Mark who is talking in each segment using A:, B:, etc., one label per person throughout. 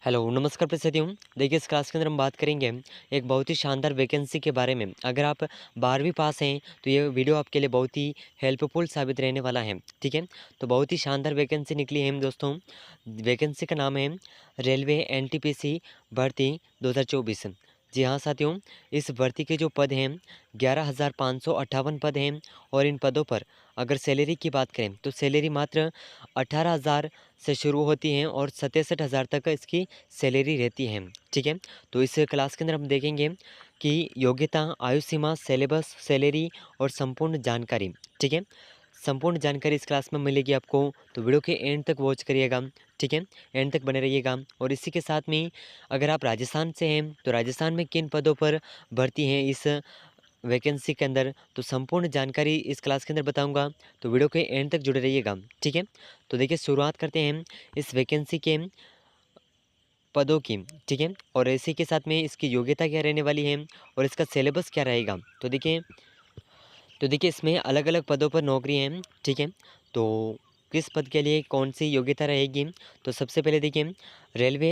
A: Hello, नमस्कार प्रस्तुति हूँ। देखिए इस क्लास के अंदर हम बात करेंगे एक बहुत ही शानदार वैकेंसी के बारे में। अगर आप 12वीं पास हैं तो ये वीडियो आपके लिए बहुत ही हेल्पफुल साबित रहने वाला है, ठीक है? तो बहुत ही शानदार वैकेंसी निकली है दोस्तों। वैकेंसी का नाम है रेलवे एनटीपीसी भर्ती 2024। जी हाँ साथियों, इस भर्ती के जो पद हैं 11,558 पद हैं और इन पदों पर अगर सैलरी की बात करें तो सैलरी मात्र 18,000 से शुरू होती हैं और 67,000 तक इसकी सैलरी रहती है, ठीक है? तो इस क्लास के अंदर हम देखेंगे कि योग्यता, आयु सीमा, सिलेबस, सैलरी और संपूर्ण जानकारी, ठीक है? संपूर्ण जानकारी इस क्लास में मिलेगी आपको, तो वीडियो के एंड तक वॉच करिएगा, ठीक है? एंड तक बने रहिएगा। और इसी के साथ में अगर आप राजस्थान से हैं, तो राजस्थान में किन पदों पर भर्ती हैं इस वैकेंसी के अंदर, तो संपूर्ण जानकारी इस क्लास के अंदर बताऊँगा, तो वीडियो के एंड तक जुड़े रहिएगा, ठीक है? तो देखिए शुरुआत करते हैं इस वैकेंसी के पदों की, ठीक है? और इसी के साथ में इसकी योग्यता क्या रहने वाली है और इसका सिलेबस क्या रहेगा। तो देखिए इसमें अलग-अलग पदों पर नौकरी हैं, ठीक है? तो किस पद के लिए कौन-सी योग्यता रहेगी, तो सबसे पहले देखिए रेलवे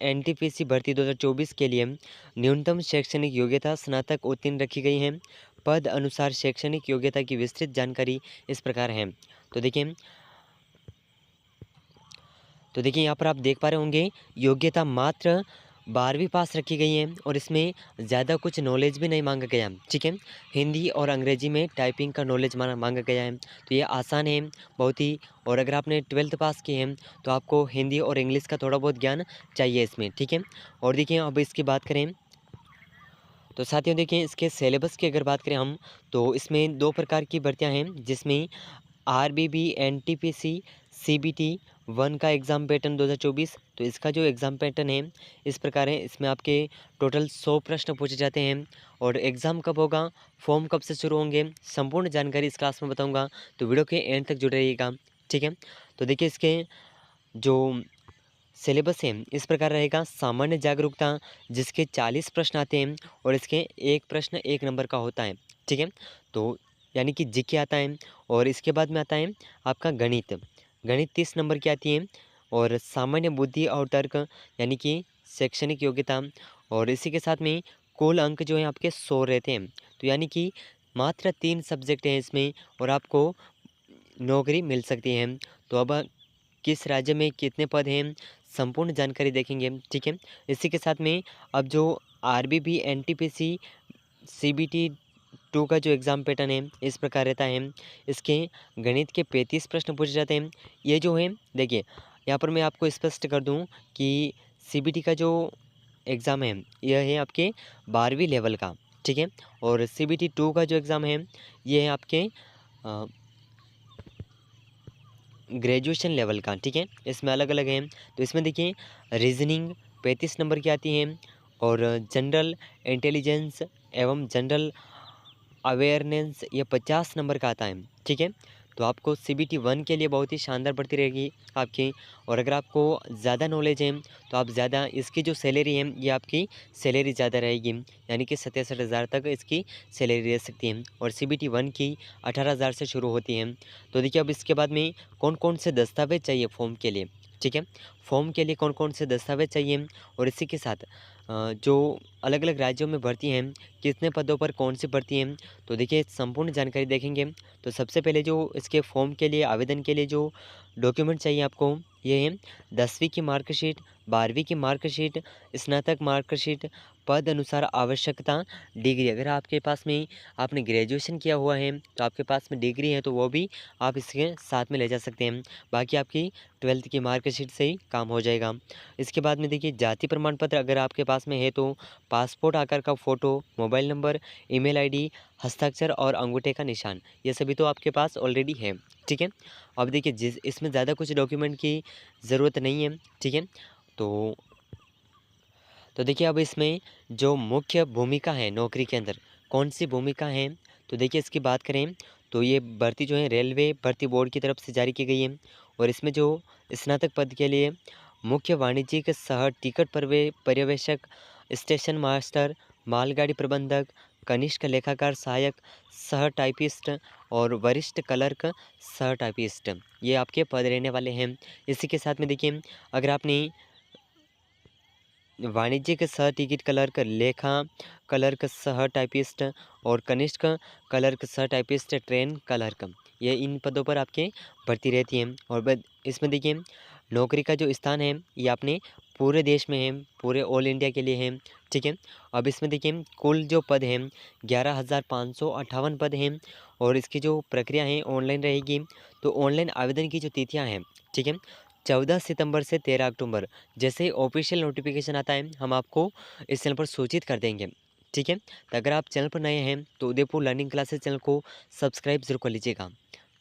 A: एनटीपीसी भर्ती 2024 के लिए न्यूनतम शैक्षणिक योग्यता स्नातक उत्तीर्ण रखी गई है। पद अनुसार शैक्षणिक योग्यता की विस्तृत जानकारी इस प्रकार है। तो देखिए तो देखिए यहाँ पर आप देख पा रहे होंगे योग्यता मात्र 12वीं पास रखी गई है और इसमें ज़्यादा कुछ नॉलेज भी नहीं मांगा गया, ठीक है? हिंदी और अंग्रेजी में टाइपिंग का नॉलेज मांगा गया है, तो ये आसान है बहुत ही। और अगर आपने 12th पास की है तो आपको हिंदी और इंग्लिश का थोड़ा बहुत ज्ञान चाहिए इसमें, ठीक है? और देखिए अब इसकी बात करें तो साथियों देखिए इसके सिलेबस की अगर बात करें हम, तो इसमें 2 प्रकार की भर्तियाँ हैं जिसमें आरबीबी एनटीपीसी सीबीटी 1 का एग्ज़ाम पैटर्न 2024। तो इसका जो एग्ज़ाम पैटर्न है इस प्रकार है, इसमें आपके टोटल 100 प्रश्न पूछे जाते हैं। और एग्ज़ाम कब होगा, फॉर्म कब से शुरू होंगे, संपूर्ण जानकारी इस क्लास में बताऊंगा, तो वीडियो के एंड तक जुड़े रहिएगा, ठीक है? तो देखिए इसके जो सिलेबस है इस प्रकार रहेगा। सामान्य जागरूकता जिसके 40 प्रश्न आते हैं और इसके एक प्रश्न 1 नंबर का होता है, ठीक है? तो यानी कि जीके आता है और इसके बाद में आता है आपका गणित। गणित 30 नंबर की आती है और सामान्य बुद्धि और तर्क यानी कि शैक्षणिक योग्यता। और इसी के साथ में कुल अंक जो है आपके 100 रहते हैं। तो यानी कि मात्र 3 सब्जेक्ट हैं इसमें और आपको नौकरी मिल सकती है। तो अब किस राज्य में कितने पद हैं, संपूर्ण जानकारी देखेंगे, ठीक है? इसी के साथ में अब जो आरबीबी एनटीपीसी सीबीटी 2 का जो एग्ज़ाम पैटर्न है इस प्रकार रहता है। इसके गणित के 35 प्रश्न पूछे जाते हैं। ये जो है देखिए यहाँ पर मैं आपको स्पष्ट कर दूँ कि सीबीटी का जो एग्ज़ाम है यह है आपके 12वीं लेवल का, ठीक है? और सीबीटी 2 का जो एग्ज़ाम है ये है आपके अ ग्रेजुएशन लेवल का, ठीक है? इसमें अलग-अलग हैं। तो इसमें देखिए रीज़निंग 35 नंबर की आती है और जनरल इंटेलिजेंस एवं जनरल अवेयरनेस ये 50 नंबर का आता है, ठीक है? तो आपको सीबीटी 1 के लिए बहुत ही शानदार भर्ती रहेगी आपकी। और अगर आपको ज़्यादा नॉलेज है तो आप ज़्यादा इसकी जो सैलरी है ये आपकी सैलरी ज़्यादा रहेगी, यानी कि 67,000 तक इसकी सैलरी रह सकती है और सीबीटी 1 की 18,000 से शुरू होती है। तो देखिए अब इसके बाद में कौन-कौन से दस्तावेज़ चाहिए फ़ॉर्म के लिए, ठीक है? फ़ॉर्म के लिए कौन-कौन से दस्तावेज़ चाहिए और इसी के साथ जो अलग-अलग राज्यों में भर्ती हैं, कितने पदों पर कौन सी भर्ती हैं, तो देखिए संपूर्ण जानकारी देखेंगे। तो सबसे पहले जो इसके फॉर्म के लिए आवेदन के लिए जो डॉक्यूमेंट चाहिए आपको, ये है 10वीं की मार्कशीट, 12वीं की मार्कशीट, स्नातक मार्कशीट, पद अनुसार आवश्यकता, डिग्री अगर आपके पास में आपने ग्रेजुएशन किया हुआ है तो आपके पास में डिग्री है तो वो भी आप इसके साथ में ले जा सकते हैं। बाकी आपकी 12th की मार्कशीट से ही काम हो जाएगा। इसके बाद में देखिए जाति प्रमाण पत्र अगर आपके पास में है तो पासपोर्ट आकार का photo, mobile number, email ID, हस्ताक्षर और अंगूठे का निशान, ये सभी तो आपके पास ऑलरेडी है, ठीक है? अब देखिए जिस इसमें ज़्यादा कुछ डॉक्यूमेंट की ज़रूरत नहीं है, ठीक है? तो देखिए अब इसमें जो मुख्य भूमिका है नौकरी के अंदर, कौन-सी भूमिका है? तो देखिए इसकी बात करें तो ये भर्ती जो है रेलवे भर्ती बोर्ड की तरफ से जारी की गई है और इसमें जो स्नातक पद के लिए मुख्य वाणिज्यिक सह टिकट पर्यवेक्षक, स्टेशन मास्टर, मालगाड़ी प्रबंधक, कनिष्ठ लेखाकार सहायक, सह टाइपिस्ट और वरिष्ठ क्लर्क सह टाइपिस्ट, ये आपके पद रहने वाले हैं। इसी के साथ में देखिए अगर आपने वाणिज्यिक सह टिकट क्लर्क, लेखा क्लर्क सह टाइपिस्ट और कनिष्ठ क्लर्क सह टाइपिस्ट, ट्रेन क्लर्क, ये इन पदों पर आपके भर्ती रहती है। और इसमें देखिए नौकरी का जो स्थान है ये अपने पूरे देश में है, पूरे ऑल इंडिया के लिए है, ठीक है। अब इसमें देखिए कुल जो पद हैं 11,558 पद हैं और इसकी जो प्रक्रिया है ऑनलाइन रहेगी। तो ऑनलाइन आवेदन की जो तिथियां हैं, ठीक है, 14 सितंबर से 13 अक्टूबर। जैसे ही ऑफिशियल नोटिफिकेशन आता है हम आपको इस चैनल पर सूचित कर देंगे, ठीक है। तो अगर आप चैनल पर नए हैं तो उदयपुर लर्निंग क्लासेस चैनल को सब्सक्राइब जरूर कर लीजिएगा,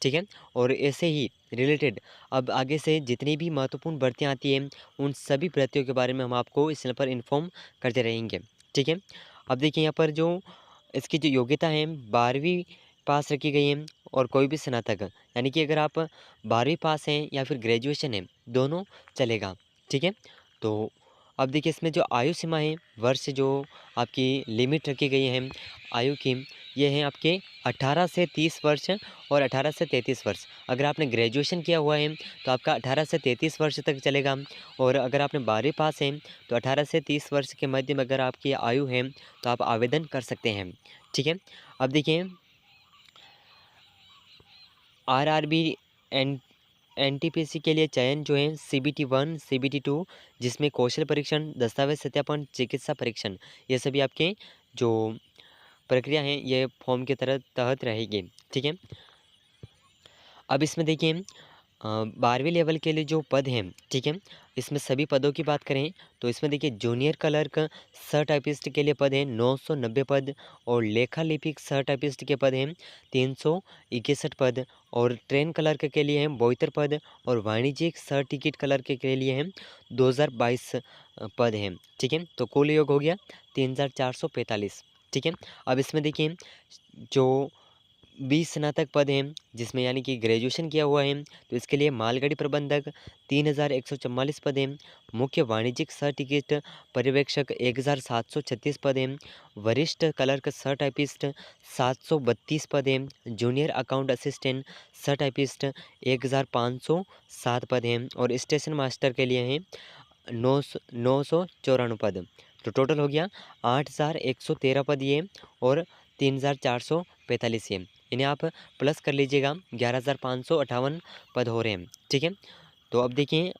A: ठीक है। और ऐसे ही रिलेटेड अब आगे से जितनी भी महत्वपूर्ण भर्तियाँ आती हैं उन सभी भर्तियों के बारे में हम आपको इस चैनल पर इन्फॉर्म करते रहेंगे, ठीक है। अब देखिए यहाँ पर जो इसकी जो योग्यता है 12वीं पास रखी गई है और कोई भी स्नातक, यानी कि अगर आप 12वीं पास हैं या फिर ग्रेजुएशन है दोनों चलेगा, ठीक है। तो अब देखिए इसमें जो आयु सीमा है वर्ष जो आपकी लिमिट रखी गई है आयु की, ये है आपके 18 से 30 वर्ष और 18 से 33 वर्ष। अगर आपने ग्रेजुएशन किया हुआ है तो आपका 18 से 33 वर्ष तक चलेगा और अगर आपने 12वीं पास हैं तो 18 से 30 वर्ष के मध्य में अगर आपकी आयु है तो आप आवेदन कर सकते हैं, ठीक है। अब देखिए आरआरबी एन एनटीपीसी के लिए चयन जो है सीबीटी 1 सीबीटी 2 जिसमें कौशल परीक्षण, दस्तावेज सत्यापन, चिकित्सा परीक्षण, ये सभी आपके जो प्रक्रिया है ये फॉर्म के तहत रहेगी, ठीक है। अब इसमें देखिए 12वीं लेवल के लिए जो पद हैं, ठीक है, इसमें सभी पदों की बात करें तो इसमें देखिए जूनियर क्लर्क सह टाइपिस्ट के लिए पद हैं 990 पद और लेखा लिपिक सह टाइपिस्ट के पद हैं 361 पद और ट्रेन क्लर्क के लिए हैं 72 पद और वाणिज्यिक सह टिकट क्लर्क के लिए हैं 2022 पद हैं, ठीक है। तो कुल योग हो गया 3445, ठीक है। अब इसमें देखिए जो 20 स्नातक पद हैं जिसमें यानी कि ग्रेजुएशन किया हुआ है तो इसके लिए मालगाड़ी प्रबंधक 3144 पद हैं, मुख्य वाणिज्यिक सह टिकट पर्यवेक्षक 1736 पद हैं, वरिष्ठ क्लर्क सह टाइपिस्ट 732 पद हैं, जूनियर अकाउंट असिस्टेंट सह टाइपिस्ट 1507 पद हैं और स्टेशन मास्टर के लिए हैं 994 पद। तो टोटल हो गया 8113 पद ये और 3445 ये, इन्हें आप प्लस कर लीजिएगा 11,558 पद हो रहे हैं, ठीक है। तो अब देखिए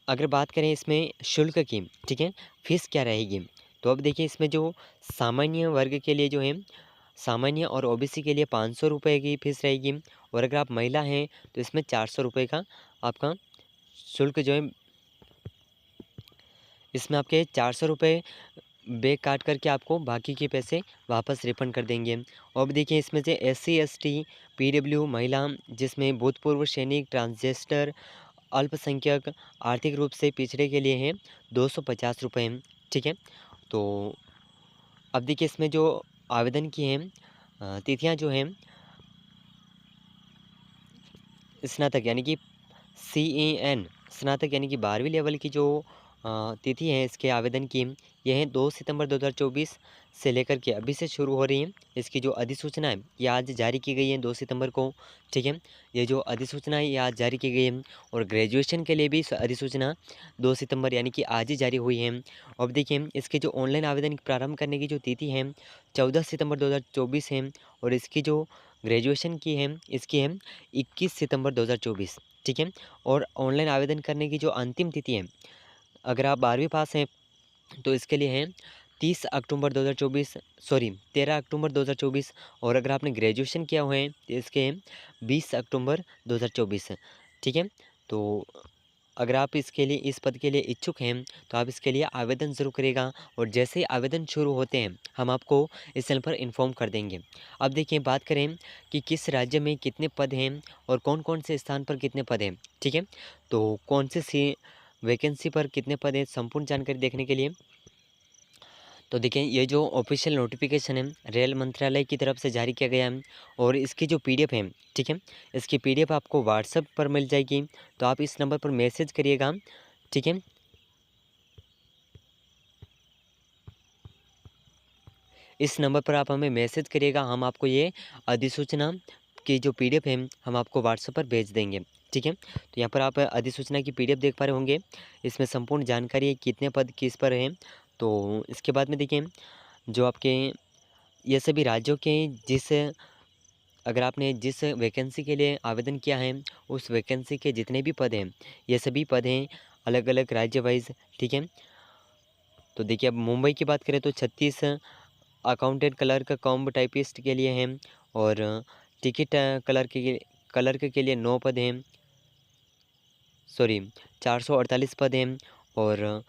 A: अगर बात करें इसमें शुल्क की, ठीक है, फीस क्या रहेगी। तो अब देखिए इसमें जो सामान्य वर्ग के लिए जो है सामान्य और ओबीसी के लिए 500 रुपये की फ़ीस रहेगी और अगर आप महिला हैं तो इसमें 400 रुपये का आपका शुल्क जो है इसमें आपके 400 रुपये बैग काट करके आपको बाकी के पैसे वापस रिफंड कर देंगे। और अब देखिए इसमें से एससी एसटी पीडब्ल्यू महिला जिसमें भूतपूर्व सैनिक ट्रांसजेस्टर अल्पसंख्यक आर्थिक रूप से पिछड़े के लिए हैं 250 रुपये, ठीक है। तो अब देखिए इसमें जो आवेदन की हैं तिथियां जो हैं स्नातक यानी कि CAN स्नातक यानी कि 12वीं लेवल की जो तिथि है इसके आवेदन की यह है 2 सितंबर 2024 से लेकर के अभी से शुरू हो रही है। इसकी जो अधिसूचना है ये आज जारी की गई है 2 सितंबर को, ठीक है। ये जो अधिसूचना है ये आज जारी की गई है और ग्रेजुएशन के लिए भी अधिसूचना 2 सितंबर यानी कि आज ही जारी हुई है। अब देखिए इसके जो ऑनलाइन आवेदन प्रारंभ करने की जो तिथि है 14 सितंबर 2024 है और इसकी जो ग्रेजुएशन की है इसकी है 21 सितंबर 2024, ठीक है। और ऑनलाइन आवेदन करने की जो अंतिम तिथि है अगर आप 12वीं पास हैं तो इसके लिए है 30 अक्टूबर 2024 सॉरी 13 अक्टूबर 2024 और अगर आपने ग्रेजुएशन किया हुआ है तो इसके हैं 20 अक्टूबर 2024, ठीक है। तो अगर आप इसके लिए इस पद के लिए इच्छुक हैं तो आप इसके लिए आवेदन ज़रूर करिएगा और जैसे ही आवेदन शुरू होते हैं हम आपको इस चैनल पर इन्फॉर्म कर देंगे। अब देखिए बात करें कि किस राज्य में कितने पद हैं और कौन कौन से स्थान पर कितने पद हैं, ठीक है। तो कौन से वैकेंसी पर कितने पद हैं संपूर्ण जानकारी देखने के लिए तो देखिए ये जो ऑफिशियल नोटिफिकेशन है रेल मंत्रालय की तरफ से जारी किया गया है और इसकी जो पीडीएफ है, ठीक है, इसकी पीडीएफ आपको व्हाट्सएप पर मिल जाएगी। तो आप इस नंबर पर मैसेज करिएगा, ठीक है। इस नंबर पर आप हमें मैसेज करिएगा, हम आपको ये अधिसूचना की जो पीडीएफ है हम आपको व्हाट्सएप पर भेज देंगे, ठीक है। तो यहाँ पर आप अधिसूचना की पीडीएफ देख पा रहे होंगे। इसमें संपूर्ण जानकारी है, कितने पद किस पर हैं। तो इसके बाद में देखिए, जो आपके ये सभी राज्यों के अगर आपने जिस वैकेंसी के लिए आवेदन किया है, उस वैकेंसी के जितने भी पद हैं, ये सभी पद हैं अलग-अलग राज्य वाइज़, ठीक है। तो देखिए, अब मुंबई की बात करें तो 36 अकाउंटेंट क्लर्क कॉम्ब टाइपिस्ट के लिए हैं, और टिकट क्लर्क के लिए 9 पद हैं, सॉरी 448 पद हैं, और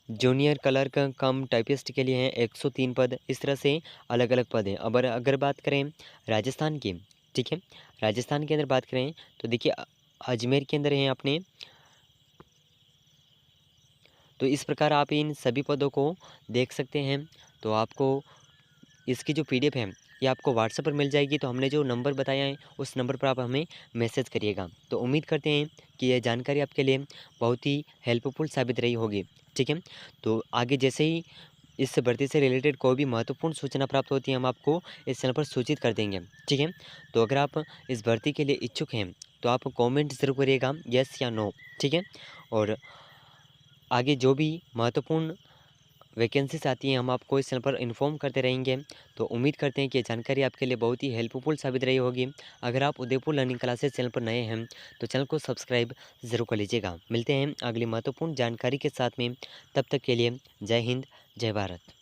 A: जूनियर क्लर्क कम टाइपिस्ट के लिए हैं 103 पद। इस तरह से अलग-अलग पद हैं। अब अगर बात करें राजस्थान की, ठीक है, राजस्थान के अंदर बात करें तो देखिए, अजमेर के अंदर हैं अपने। तो इस प्रकार आप इन सभी पदों को देख सकते हैं। तो आपको इसकी जो पीडीएफ है, ये आपको व्हाट्सएप पर मिल जाएगी। तो हमने जो नंबर बताया है, उस नंबर पर आप हमें मैसेज करिएगा। तो उम्मीद करते हैं कि यह जानकारी आपके लिए बहुत ही हेल्पफुल साबित रही होगी, ठीक है। तो आगे जैसे ही इस भर्ती से रिलेटेड कोई भी महत्वपूर्ण सूचना प्राप्त होती है, हम आपको इस चैनल पर सूचित कर देंगे, ठीक है। तो अगर आप इस भर्ती के लिए इच्छुक हैं, तो आप कमेंट ज़रूर करिएगा, यस या नो, ठीक है। और आगे जो भी महत्वपूर्ण वैकेंसीज आती हैं, हम आपको इस चैनल पर इन्फॉर्म करते रहेंगे। तो उम्मीद करते हैं कि ये जानकारी आपके लिए बहुत ही हेल्पफुल साबित रही होगी। अगर आप उदयपुर लर्निंग क्लासेस चैनल पर नए हैं, तो चैनल को सब्सक्राइब ज़रूर कर लीजिएगा। मिलते हैं अगली महत्वपूर्ण जानकारी के साथ में, तब तक के लिए जय हिंद, जय भारत।